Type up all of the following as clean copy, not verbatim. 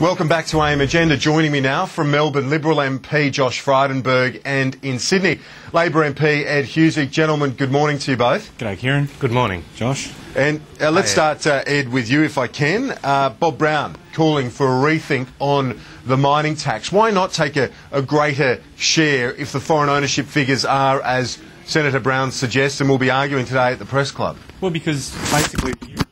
Welcome back to AM Agenda. Joining me now from Melbourne, Liberal MP Josh Frydenberg, and in Sydney, Labor MP Ed Husic. Gentlemen, good morning to you both. G'day, Kieran. Good morning, Josh. And let's start, Ed, with you if I can. Bob Brown calling for a rethink on the mining tax. Why not take a greater share if the foreign ownership figures are, as Senator Brown suggests, and we'll be arguing today at the Press Club? Well, because basically the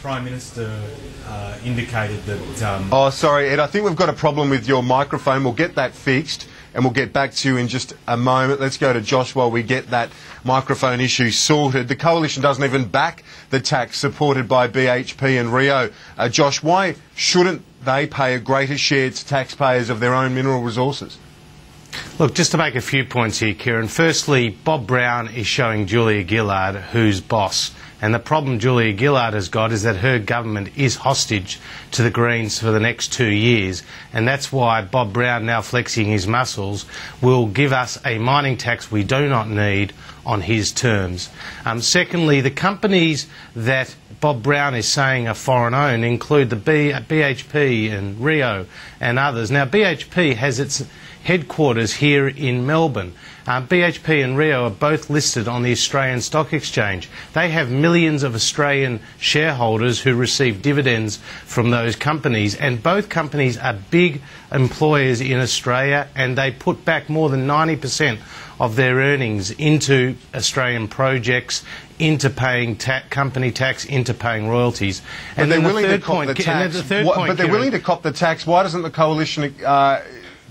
Prime Minister indicated that... Oh, sorry, Ed, I think we've got a problem with your microphone. We'll get that fixed and we'll get back to you in just a moment. Let's go to Josh while we get that microphone issue sorted. The Coalition doesn't even back the tax supported by BHP and Rio. Josh, why shouldn't they pay a greater share to taxpayers of their own mineral resources? Look, just to make a few points here, Kieran. Firstly, Bob Brown is showing Julia Gillard who's boss. And the problem Julia Gillard has got is that her government is hostage to the Greens for the next 2 years. And that's why Bob Brown, now flexing his muscles, will give us a mining tax we do not need on his terms. Secondly, the companies that Bob Brown is saying are foreign owned include the BHP and Rio and others. Now, BHP has its headquarters here in Melbourne. BHP and Rio are both listed on the Australian Stock Exchange. They have millions of Australian shareholders who receive dividends from those companies, and both companies are big employers in Australia, and they put back more than 90% of their earnings into Australian projects, into paying company tax, into paying royalties. And they're willing to cop the tax. But they're willing to cop the tax. Why doesn't the Coalition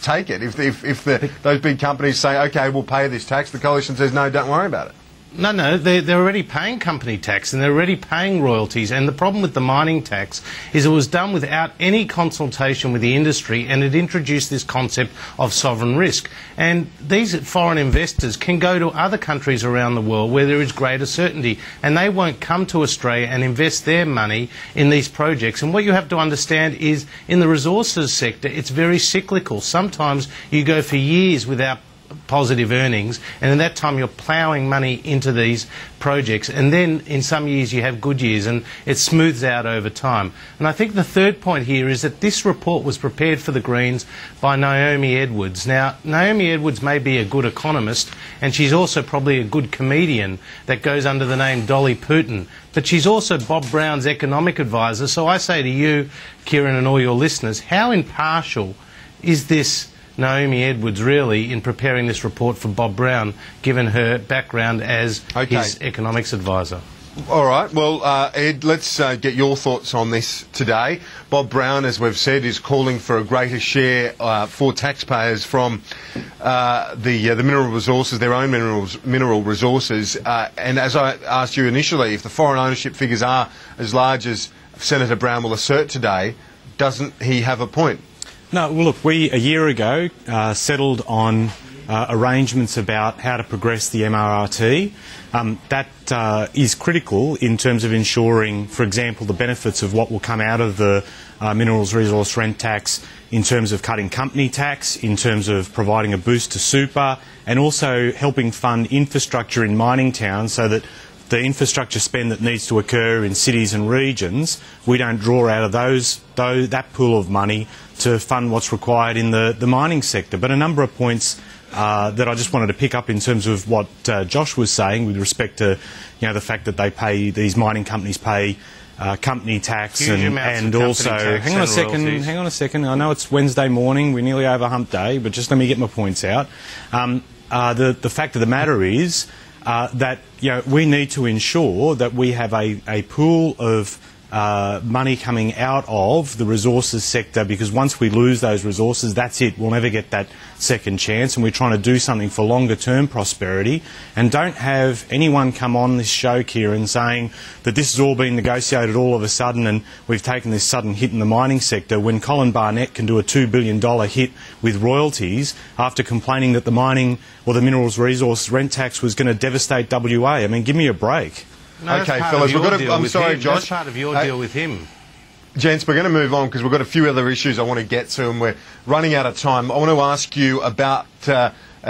take it? If those big companies say, OK, we'll pay this tax, the Coalition says, no, don't worry about it. No, they're already paying company tax and they're already paying royalties. And the problem with the mining tax is it was done without any consultation with the industry, and it introduced this concept of sovereign risk. And these foreign investors can go to other countries around the world where there is greater certainty, and they won't come to Australia and invest their money in these projects. And what you have to understand is in the resources sector, it's very cyclical. Sometimes you go for years without positive earnings, and in that time you're ploughing money into these projects, and then in some years you have good years, and it smooths out over time. And I think the third point here is that this report was prepared for the Greens by Naomi Edwards. Now, Naomi Edwards may be a good economist, and she's also probably a good comedian that goes under the name Dolly Putin, but she's also Bob Brown's economic advisor. So I say to you, Kieran, and all your listeners, how impartial is this Naomi Edwards really in preparing this report for Bob Brown, given her background as his economics advisor? All right. Well, Ed, let's get your thoughts on this today. Bob Brown, as we've said, is calling for a greater share for taxpayers from the mineral resources, their own mineral resources. And as I asked you initially, if the foreign ownership figures are as large as Senator Brown will assert today, doesn't he have a point? No, well, look, we, a year ago, settled on arrangements about how to progress the MRRT. That is critical in terms of ensuring, for example, the benefits of what will come out of the minerals resource rent tax in terms of cutting company tax, in terms of providing a boost to super, and also helping fund infrastructure in mining towns so that the infrastructure spend that needs to occur in cities and regions, we don't draw out of that pool of money to fund what's required in the mining sector. But a number of points that I just wanted to pick up in terms of what Josh was saying with respect to, the fact that these mining companies pay company tax and also hang on a second. I know it's Wednesday morning, we're nearly over hump day, but just let me get my points out. The fact of the matter is that we need to ensure that we have a pool of money coming out of the resources sector, because once we lose those resources, that's it. We'll never get that second chance, and we're trying to do something for longer term prosperity. And don't have anyone come on this show, Kieran, saying that this has all been negotiated all of a sudden and we've taken this sudden hit in the mining sector, when Colin Barnett can do a $2 billion hit with royalties after complaining that the mining or the minerals resource rent tax was going to devastate WA. I mean, give me a break. No, OK, fellas, I'm sorry, Josh. That's part of your deal with him. Gents, we're going to move on because we've got a few other issues I want to get to, and we're running out of time. I want to ask you about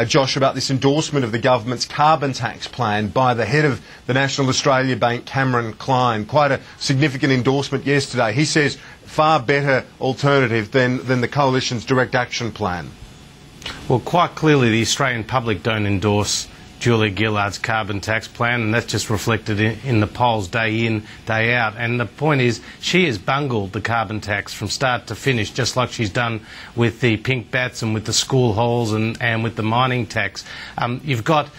Josh, about this endorsement of the government's carbon tax plan by the head of the National Australia Bank, Cameron Klein. Quite a significant endorsement yesterday. He says far better alternative than the Coalition's direct action plan. Well, quite clearly the Australian public don't endorse Julia Gillard's carbon tax plan, and that's just reflected in the polls day in, day out. And the point is, she has bungled the carbon tax from start to finish, just like she's done with the pink bats and with the school halls and with the mining tax. You've got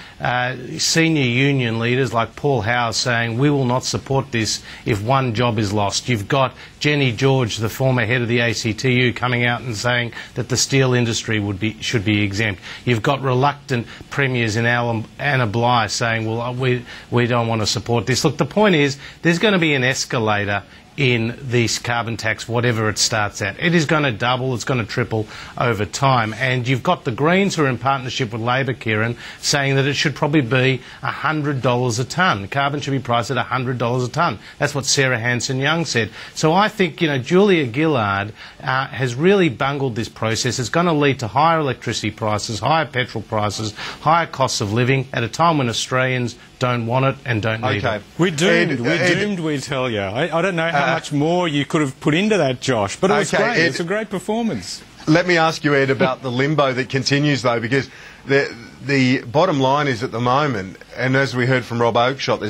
senior union leaders like Paul Howe saying, we will not support this if one job is lost. You've got Jenny George, the former head of the ACTU, coming out and saying that the steel industry should be exempt. You've got reluctant premiers in Anna Bligh saying, well, we don't want to support this. Look, the point is, there's going to be an escalator in this carbon tax, whatever it starts at. It is going to double, it's going to triple over time. And you've got the Greens, who are in partnership with Labor, Kieran, saying that it should probably be $100 a tonne. Carbon should be priced at $100 a tonne. That's what Sarah Hanson-Young said. So I think, you know, Julia Gillard has really bungled this process. It's going to lead to higher electricity prices, higher petrol prices, higher costs of living at a time when Australians don't want it and don't need it. We're doomed, we tell you. I don't know how much more you could have put into that, Josh, but it was great. It's a great performance. Let me ask you, Ed, about the limbo that continues, though, because the bottom line is at the moment, and as we heard from Rob Oakeshott,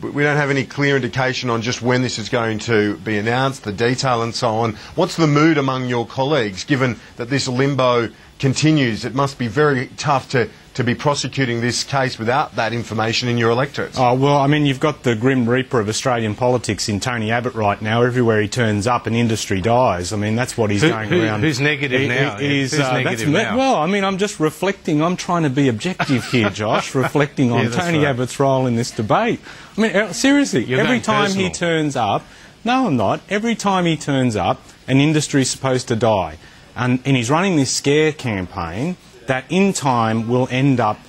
we don't have any clear indication on just when this is going to be announced, the detail and so on. What's the mood among your colleagues, given that this limbo continues? It must be very tough to be prosecuting this case without that information in your electorates. Oh, well, I mean, you've got the grim reaper of Australian politics in Tony Abbott right now. Everywhere he turns up, an industry dies. I mean, that's what he's going around. Who's negative now? Who's negative now? Well, I mean, I'm just reflecting. I'm trying to be objective here, Josh, reflecting on Tony Abbott's role in this debate. I mean, seriously, every time he turns up... No, I'm not. Every time he turns up, an industry's supposed to die. And he's running this scare campaign that in time will end up,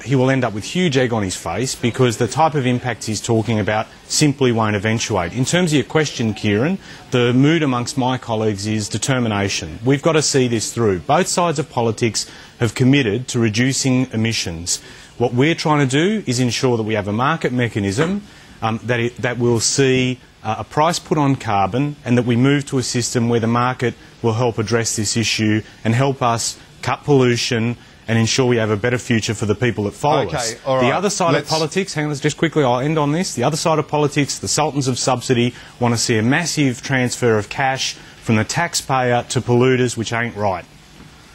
he will end up with huge egg on his face, because the type of impacts he's talking about simply won't eventuate. In terms of your question, Kieran, the mood amongst my colleagues is determination. We've got to see this through. Both sides of politics have committed to reducing emissions. What we're trying to do is ensure that we have a market mechanism that will see a price put on carbon, and that we move to a system where the market will help address this issue and help us cut pollution and ensure we have a better future for the people that follow us. All right. The other side of politics, hang on, just quickly, I'll end on this. The other side of politics, the sultans of subsidy, want to see a massive transfer of cash from the taxpayer to polluters, which ain't right.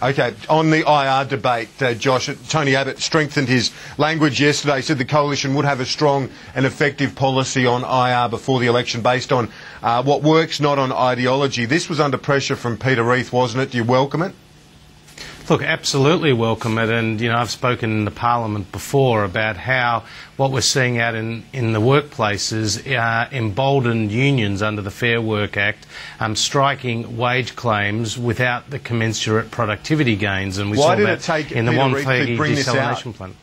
Okay, on the IR debate, Josh, Tony Abbott strengthened his language yesterday, said the Coalition would have a strong and effective policy on IR before the election based on what works, not on ideology. This was under pressure from Peter Reith, wasn't it? Do you welcome it? Look, absolutely welcome it, and you know, I've spoken in the Parliament before about how what we're seeing out in the workplaces emboldened unions under the Fair Work Act striking wage claims without the commensurate productivity gains, and we saw that in the Wonthaggi desalination plant.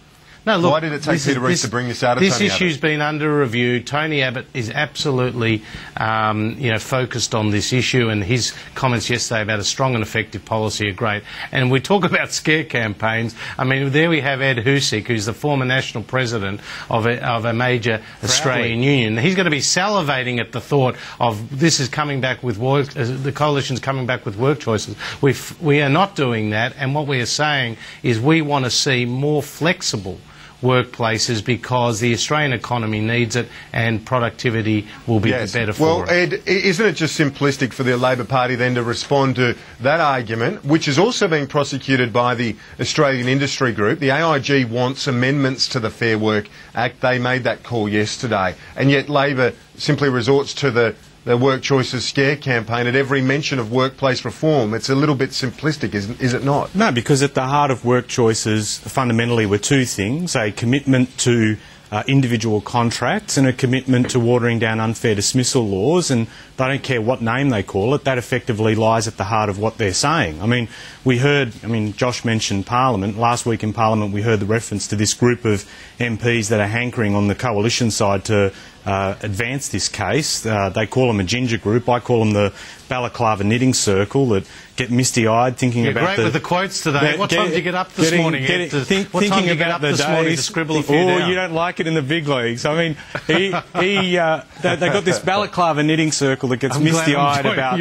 No, look, why did it take Peter Reith to bring this out of Tony Abbott? This issue's been under review. Tony Abbott is absolutely focused on this issue, and his comments yesterday about a strong and effective policy are great. And we talk about scare campaigns. I mean, there we have Ed Husic, who's the former national president of a major Australian union. He's going to be salivating at the thought of this is coming back with work, the Coalition's coming back with work choices. We are not doing that, and what we are saying is we want to see more flexible workplaces, because the Australian economy needs it and productivity will be better for it. Well, Ed, isn't it just simplistic for the Labor Party then to respond to that argument, which is also being prosecuted by the Australian Industry Group? The AIG wants amendments to the Fair Work Act. They made that call yesterday. And yet Labor simply resorts to the Work Choices scare campaign at every mention of workplace reform. It's a little bit simplistic, is it not? No, because at the heart of Work Choices fundamentally were two things: a commitment to individual contracts and a commitment to watering down unfair dismissal laws, and they don't care what name they call it. That effectively lies at the heart of what they're saying. I mean, Josh mentioned Parliament. Last week in Parliament we heard the reference to this group of MPs that are hankering on the Coalition side to advance this case. They call them a ginger group. I call them the Balaclava Knitting Circle that get misty-eyed thinking about great with the quotes today. What time did you get up this morning? What time did you get up this morning to scribble a few down? You don't like it in the big leagues. I mean, they got this Balaclava Knitting Circle that gets misty-eyed about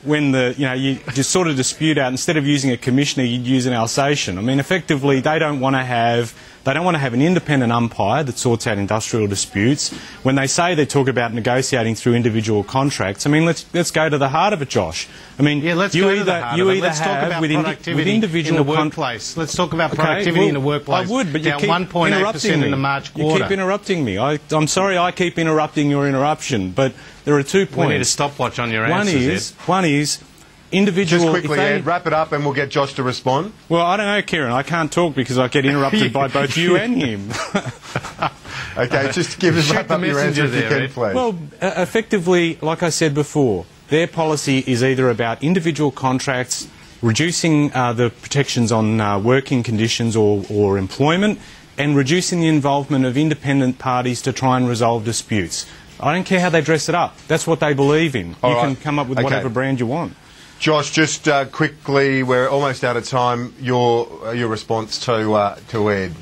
when you just sort of dispute out, instead of using a commissioner, you'd use an Alsatian. I mean, effectively, they don't want to have an independent umpire that sorts out industrial disputes. When they say they talk about negotiating through individual contracts, I mean, let's go to the heart of it, Josh. I mean, let's talk about productivity in the workplace. Let's talk about productivity in the workplace. I would, but you keep 1.8% in the March quarter. You keep interrupting me. I'm sorry I keep interrupting your interruption, but there are 2 points. We need a stopwatch on your answers. One is individual... Just quickly, Ed, wrap it up and we'll get Josh to respond. Well, I don't know, Kieran. I can't talk because I get interrupted by both you and him. OK, just wrap up your answer if you can, please. Well, effectively, like I said before, their policy is either about individual contracts, reducing the protections on working conditions or employment, and reducing the involvement of independent parties to try and resolve disputes. I don't care how they dress it up. That's what they believe in. You can come up with whatever brand you want. Josh, just quickly, we're almost out of time. Your response to Ed.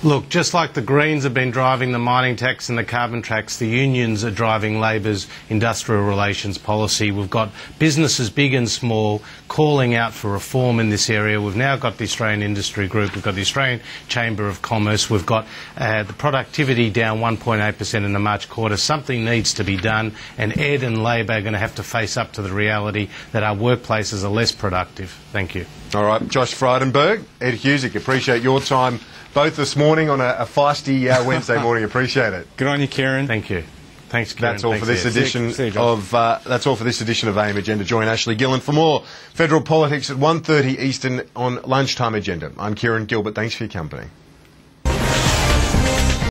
Look, just like the Greens have been driving the mining tax and the carbon tax, the unions are driving Labor's industrial relations policy. We've got businesses, big and small, calling out for reform in this area. We've now got the Australian Industry Group, we've got the Australian Chamber of Commerce, we've got the productivity down 1.8% in the March quarter. Something needs to be done, and Ed and Labor are going to have to face up to the reality that our workplaces are less productive. Thank you. All right, Josh Frydenberg, Ed Husic, appreciate your time both this morning on a feisty Wednesday morning. Appreciate it. Good on you, Kieran. Thank you. Thanks, Kieran. That's all for this edition of AIM Agenda. Join Ashley Gillen for more federal politics at 1:30 Eastern on Lunchtime Agenda. I'm Kieran Gilbert. Thanks for your company.